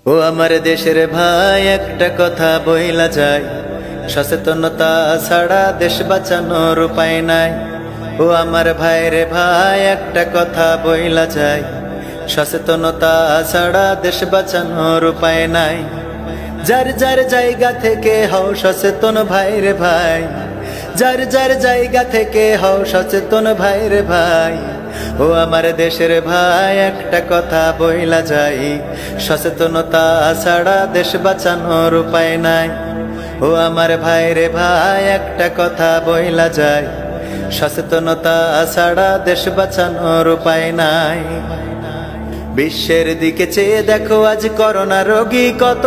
ও আমার দেশের ভাই, একটা কথা বইলা যায়, সচেতনতা ছাড়া দেশ বাঁচানোর উপায় নাই। ও আমার ভাইরে ভাই, একটা কথা বইলা যায়, সচেতনতা ছাড়া দেশ বাঁচানোর উপায় নাই। যার যার জায়গা থেকে হও সচেতন ভাইরে ভাই, যার যার জায়গা থেকে হও সচেতন ভাইরে ভাই। ও আমার দেশের ভাই, একটা কথা বইলা যাই, সচেতনতা ছাড়া দেশ বাঁচানোর উপায় নাই। ও আমার ভাইরে ভাই, একটা কথা বইলা যায়, সচেতনতা ছাড়া দেশ বাঁচানোর উপায় নাই। বিশ্বের দিকে চেয়ে দেখো আজ করোনা রোগী কত,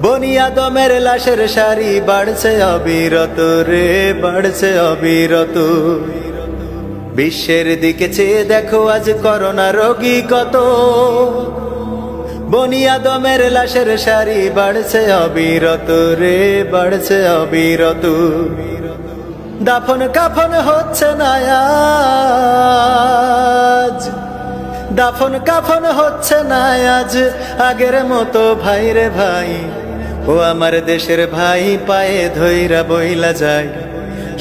বনি আদমের লাশের সারি বাড়ছে অবিরত রে, বাড়ছে অবিরত। বিশ্বের দিকে চেয়ে দেখো আজ করোনা রোগী কত, বনি আদমের লাশের সারি বাড়ছে অবিরত রে, বাড়ছে অবিরত। দাফন কাফন হচ্ছে না আজ, দাফন কাফন হচ্ছে না আজ আগের মতো ভাইরে ভাই। ও আমার দেশের ভাই, পায়ে ধইরা বইলা যায়,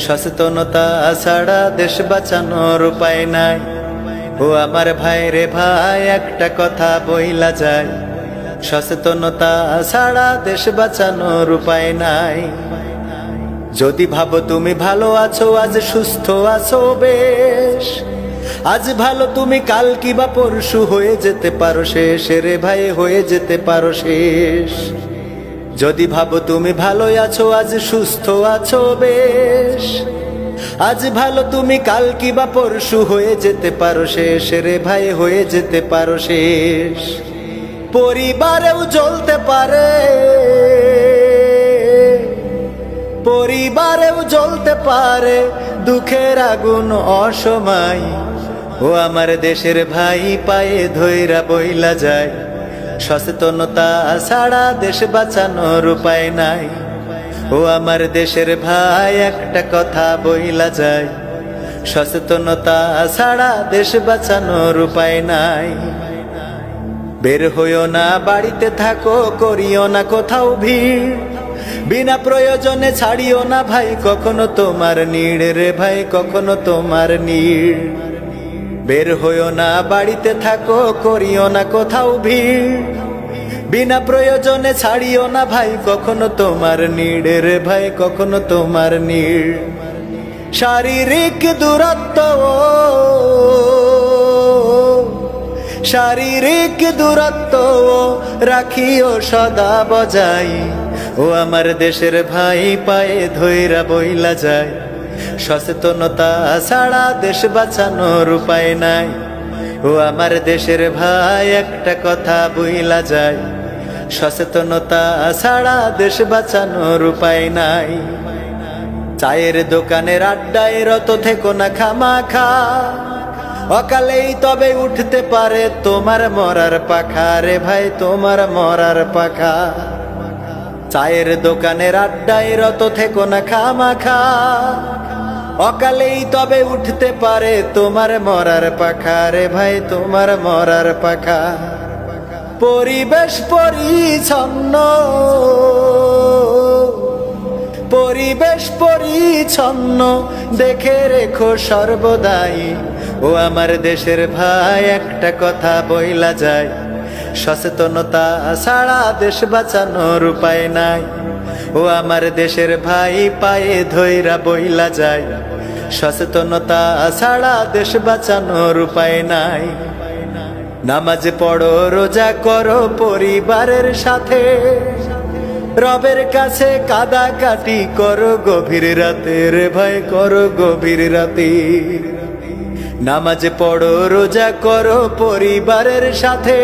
সচেতনতা ছাড়া দেশ বাঁচানোর উপায় নাই। ও আমার ভাইরে ভাই, একটা কথা বইলা যায়, সচেতনতা ছাড়া দেশ বাঁচানোর উপায় নাই। যদি ভাবো তুমি ভালো আছো, আজ সুস্থ আছো বেশ, আজ ভালো তুমি কাল কিবা পরশু হয়ে যেতে পারো শেষ রে ভাই, হয়ে যেতে পারো শেষ। যদি ভাবো তুমি ভালো আছো, আজ সুস্থ আছো বেশ, আজ ভালো তুমি কাল কিবা পরশু হয়ে যেতে পারো শেষ রে ভাই, হয়ে যেতে পারো শেষ। পরিবারেও জ্বলতে পারে, পরিবারেও জ্বলতে পারে দুঃখের আগুন অসময়। ও আমার দেশের ভাই, পায়ে ধইরা বইলা যায়, সচেতনতা ছাড়া দেশ বাঁচানোর উপায় নাই। ও আমার দেশের ভাই, একটা কথা বইলা যায়, সচেতনতা ছাড়া দেশ বাঁচানোর উপায় নাই। বের হইও না, বাড়িতে থাকো, করিও না কোথাও ভিড়, বিনা প্রয়োজনে ছাড়িও না ভাই কখনো তোমার নীড় রে ভাই, কখনো তোমার নীড়। বের হইও না, বাড়িতে থাকো, করিও না কোথাও ভিড়, বিনা প্রয়োজনে ছাড়িও না ভাই কখনো তোমার নীড় রে ভাই, কখনো তোমার নীড়। শারীরিক দূরত্ব, শারীরিক দূরত্ব রাখিও সদা বজাই। ও আমার দেশের ভাই, পায়ে ধইরা বইলা যায়, সচেতনতা ছাড়া দেশ বাঁচানোর উপায় নাই। ও আমার দেশের ভাই, একটা কথা বইলা যায়, সচেতনতা ছাড়া দেশ বাঁচানোর উপায় নাই। চায়ের দোকানের আড্ডায় রত থেকো না খামাখা, অকালেই তবে উঠতে পারে তোমার মরার পাখা রে ভাই, তোমার মরার পাখা। চায়ের দোকানের আড্ডায় রত থেকো না খামাখা, অকালেই তবে উঠতে পারে তোমার মরার পাখা রে ভাই, তোমার মরার পাখা। পরিবেশ পরিচ্ছন্ন, পরিবেশ পরিচ্ছন্ন দেখে রেখো সর্বদাই। ও আমার দেশের ভাই, একটা কথা বইলা যায়, সচেতনতা ছাড়া দেশ বাঁচানোর উপায় নাই। ও আমার দেশের ভাই, পায়ে ধইরা বইলা যায়, সচেতনতা ছাড়া দেশ বাঁচানোর উপায় নাই। নামাজ পড়ো, রোজা করো পরিবারের সাথে, রবের কাছে কাদাকাটি করো গভীর রাতে রে ভাই, করো গভীর রাতে। নামাজ পড়ো, রোজা করো পরিবারের সাথে,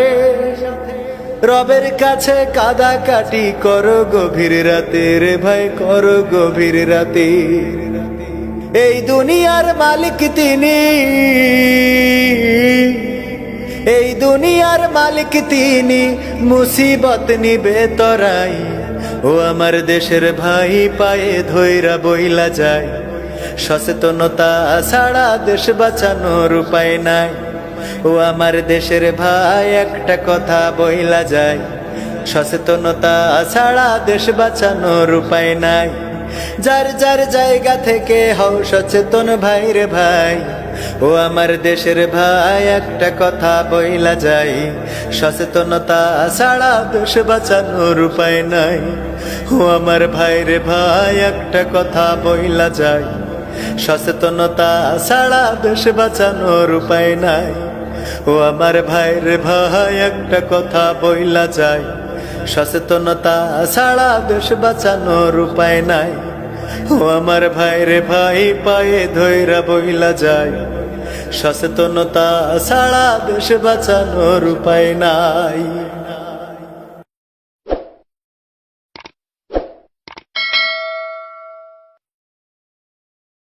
রবের কাছে কাদাকাটি করো গভীর রাতে রে ভাই, করো গভীর রাতে। এই দুনিয়ার মালিক তিনি, এই দুনিয়ার মালিক তিনি, মুসিবত নিবে তরাই। ও আমার দেশের ভাই, পায়ে ধইরা বইলা যায়, সচেতনতা ছাড়া দেশ বাঁচানোর উপায় নাই। ও আমার দেশের ভাই একটা কথা বইলা যায়, সচেতনতা ছাড়া দেশ বাঁচানোর উপায় নাই। যার যার জায়গা থেকে হও সচেতন ভাই রে ভাই, ও আমার দেশের ভাই একটা কথা বইলা যায়, সচেতনতা ছাড়া দেশ বাঁচানোর উপায় নাই। ও আমার ভাই রে ভাই একটা কথা বইলা যায়, সচেতনতা ছাড়া দেশ বাঁচানোর উপায় নাই। ও আমার ভাই রে ভাই একটা কথা বইলা যায়, সচেতনতা ছাড়া দেশ বাঁচানোর উপায় নাই। ও আমার ভাই রে ভাই পায়ে ধইরা বইলা যায়, সচেতনতা ছাড়া দেশ বাঁচানোর উপায় নাই।